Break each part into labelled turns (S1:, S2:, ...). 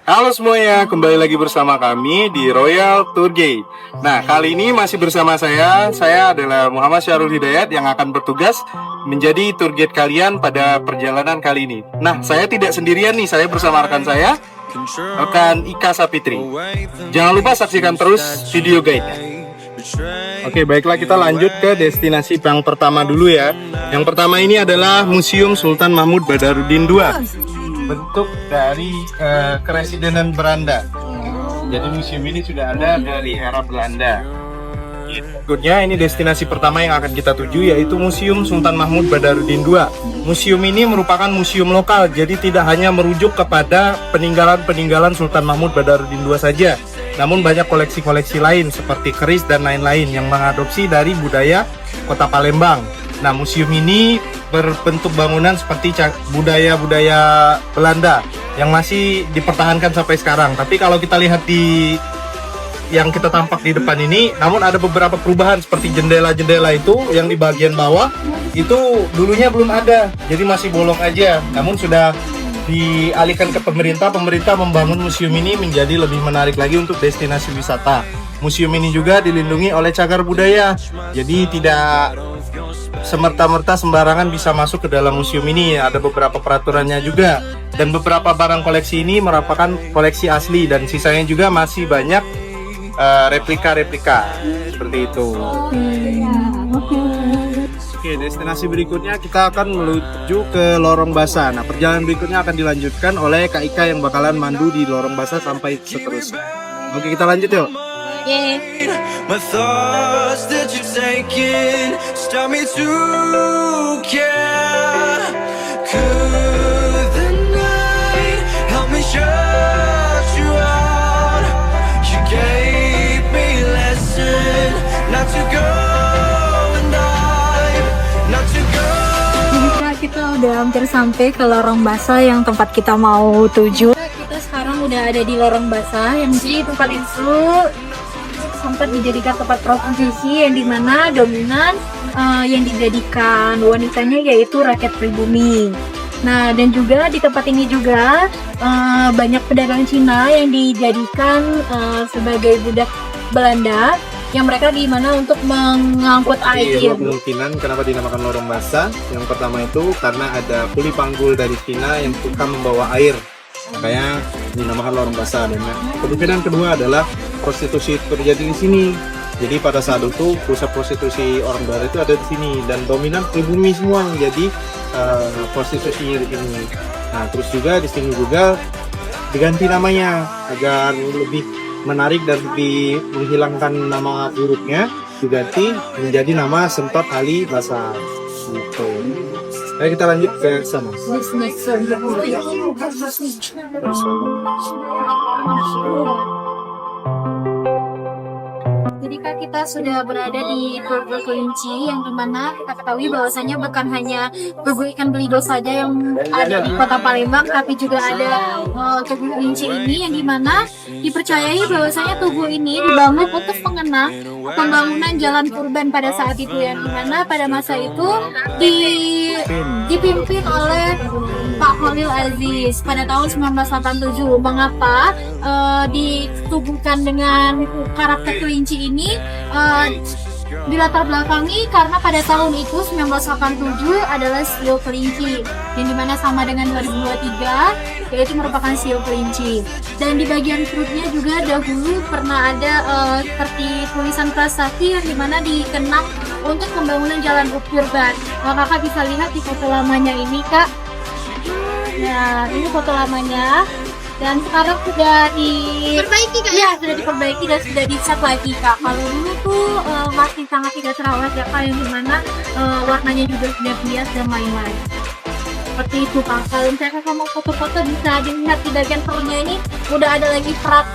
S1: Halo semuanya, kembali lagi bersama kami di Royal Tour Guide. Nah, kali ini masih bersama saya adalah Muhammad Syarul Hidayat yang akan bertugas menjadi tour guide kalian pada perjalanan kali ini. Nah, saya tidak sendirian nih, saya bersama rekan saya, rekan Ika Sapitri. Jangan lupa saksikan terus video guide-nya. Oke, baiklah kita lanjut ke destinasi yang pertama dulu ya. Yang pertama ini adalah Museum Sultan Mahmud Badarudin II. Bentuk dari keresidenan Belanda. Jadi museum ini sudah ada dari era Belanda. Berikutnya ini destinasi pertama yang akan kita tuju yaitu Museum Sultan Mahmud Badarudin II. Museum ini merupakan museum lokal, jadi tidak hanya merujuk kepada peninggalan-peninggalan Sultan Mahmud Badarudin II saja, namun banyak koleksi-koleksi lain seperti keris dan lain-lain yang mengadopsi dari budaya Kota Palembang. Nah, museum ini berbentuk bangunan seperti budaya-budaya Belanda yang masih dipertahankan sampai sekarang. Tapi kalau kita lihat di yang kita tampak di depan ini, namun ada beberapa perubahan seperti jendela-jendela itu yang di bagian bawah itu dulunya belum ada, jadi masih bolong aja. Namun sudah dialihkan ke pemerintah membangun museum ini menjadi lebih menarik lagi untuk destinasi wisata. Museum ini juga dilindungi oleh cagar budaya, jadi tidak semerta-merta sembarangan bisa masuk ke dalam museum ini. Ada beberapa peraturannya juga, dan beberapa barang koleksi ini merupakan koleksi asli dan sisanya juga masih banyak replika-replika seperti itu. Oke, destinasi berikutnya kita akan menuju ke Lorong Basa. Nah, perjalanan berikutnya akan dilanjutkan oleh Kak Ika yang bakalan mandu di Lorong Basa sampai seterusnya. Oke, kita lanjut yuk.
S2: My thoughts that you're taking start me to care. Could the night help me shut you out? You gave me a lesson not to go and dive, not to go.
S3: Kita udah hampir sampai ke Lorong Basa yang tempat kita mau tuju. Kita sekarang udah ada di Lorong Basa yang di tempat itu sempat dijadikan tempat prostitusi yang dimana dominan yang dijadikan wanitanya yaitu rakyat pribumi. Nah, dan juga di tempat ini juga banyak pedagang Cina yang dijadikan sebagai budak Belanda yang mereka di mana untuk mengangkut air.
S1: Iya, kemungkinan kenapa dinamakan Lorong Basa. Yang pertama itu karena ada kuli panggul dari Cina yang suka membawa air, makanya dinamakan Lorong Basa. Dan kemungkinan kedua adalah prostitusi terjadi di sini. Jadi pada saat itu pusat prostitusi orang barat itu ada di sini dan dominan pribumi semua yang jadi prostitusinya di sini. Nah, terus juga di sini juga diganti namanya agar lebih menarik dan lebih menghilangkan nama buruknya, diganti menjadi nama Semtot Ali Basa. Gitu. Ayo kita lanjut ke sana.
S3: Jadi Kak, kita sudah berada di Burger Kelinci yang dimana kita ketahui bahwasanya bukan hanya burger ikan belido saja yang ada di Kota Palembang, tapi juga ada Tugu Kelinci ini yang dimana dipercayai bahwasanya tugu ini dibangun untuk mengenang pembangunan Jalan Kurban pada saat itu, yang dimana pada masa itu dipimpin oleh Pak Khalil Aziz pada tahun 1987. Mengapa ditubuhkan dengan karakter kelinci ini? Dilatar belakangi karena pada tahun itu 1987 adalah Sio Kelinci, yang dimana sama dengan 2023 yaitu merupakan Sio Kelinci. Dan di bagian perutnya juga dahulu pernah ada seperti tulisan prasasti yang dimana dikenang untuk pembangunan Jalan Kurban. Kakak bisa lihat di foto lamanya ini, Kak. Nah, ini foto lamanya. Dan sekarang sudah diperbaiki, Kak? Ya, sudah diperbaiki dan sudah dicat lagi, Kak. Kalau dulu tuh masih sangat tidak terawat ya, Kak, yang dimana warnanya juga sudah bias dan lain-lain. Seperti itu, Kak. Kalau misalnya Kakak mau foto-foto bisa dilihat di bagian perutnya ini udah ada lagi perat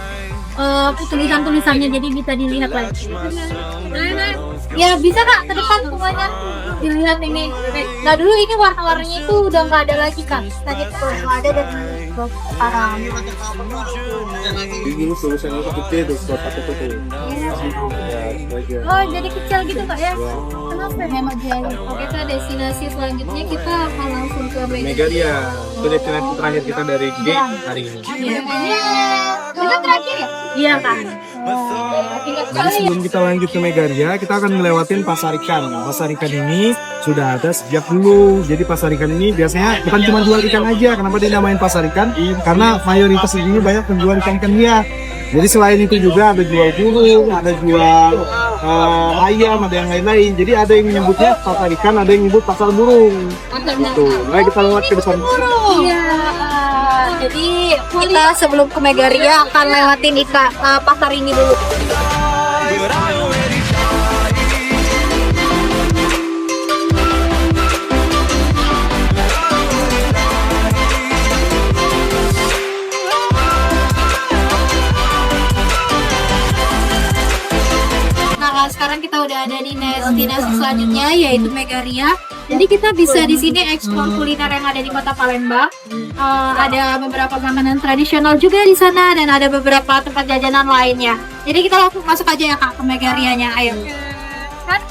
S3: tulisan-tulisannya, jadi bisa dilihat lagi. Ya bisa, Kak, ke depan semuanya dilihat ini. Nah, dulu ini warna-warnanya itu udah nggak ada lagi, Kak. Tadi tuh ada dan sekarang.
S1: Ini tulisannya seperti itu, buat apa tuh?
S3: Oh, jadi kecil gitu Kak ya? Kenapa? Hemat biaya. Oke Kak, destinasi selanjutnya kita akan langsung ke
S1: Megaria. Itu destinasi terakhir kita dari gate hari ini.
S3: Kita terakhir ya? Iya Kak.
S1: Jadi sebelum kita lanjut ke Megaria, kita akan ngelewatin pasar ikan. Pasar ikan ini sudah ada sejak dulu. Jadi pasar ikan ini biasanya bukan cuma jual ikan aja. Kenapa dinamain pasar ikan? Karena mayoritas di sini banyak penjual ikan-ikan liar. Jadi selain itu juga ada jual burung, ada jual ayam, ada yang lain-lain. Jadi ada yang menyebutnya pasar ikan, ada yang menyebut pasar burung. Tuh, mari kita lewat ke depan.
S3: Iya. Jadi kita sebelum ke Megaria akan lewatin pasar ini dulu.
S2: But I already tried.
S3: Nah, sekarang kita udah ada di destinasi selanjutnya yaitu Megaria. Jadi kita bisa di sini eksplor kuliner yang ada di Kota Palembang. Ada beberapa makanan tradisional juga di sana dan ada beberapa tempat jajanan lainnya. Jadi kita langsung masuk aja ya Kak ke Megarianya. Ayo. Kan?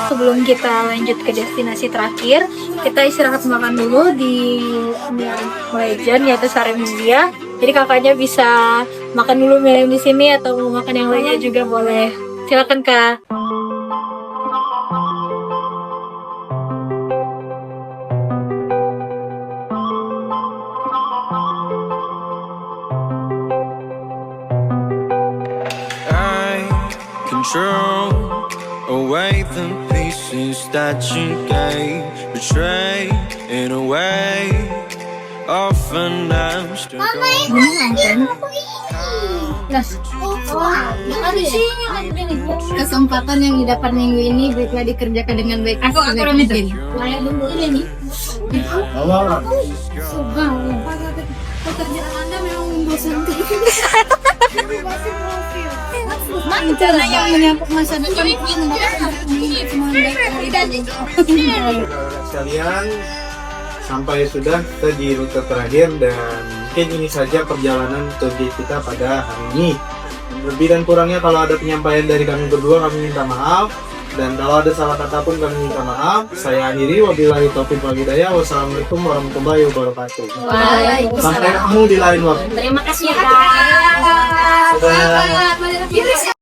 S3: Sebelum kita lanjut ke destinasi terakhir, kita istirahat makan dulu di Legend yaitu Sarem India. Jadi kakaknya bisa makan dulu mie ayam di sini atau mau makan yang lainnya juga boleh. Silakan Kak.
S2: I control away the pieces that you gave, betray in a way. Often I'm still
S3: Kesempatan yang didapat minggu ini baiklah dikerjakan dengan baik. Aku mungkin. Layak dulu ini. Pekerjaan Anda memang membosankan. Rencana yang menyangkut masa depan itu
S1: Sekalian, sampai sudah kita di rute terakhir dan mungkin ini saja perjalanan tour guide kita pada hari ini. Lebih dan kurangnya kalau ada penyampaian dari kami berdua kami minta maaf, dan kalau ada salah kata pun kami minta maaf. Saya akhiri, wabillahi taufiq wal hidayah. Wassalamualaikum warahmatullahi wabarakatuh. Sampai ketemu di lain waktu.
S3: Terima kasih ya Kak.
S1: Dadah.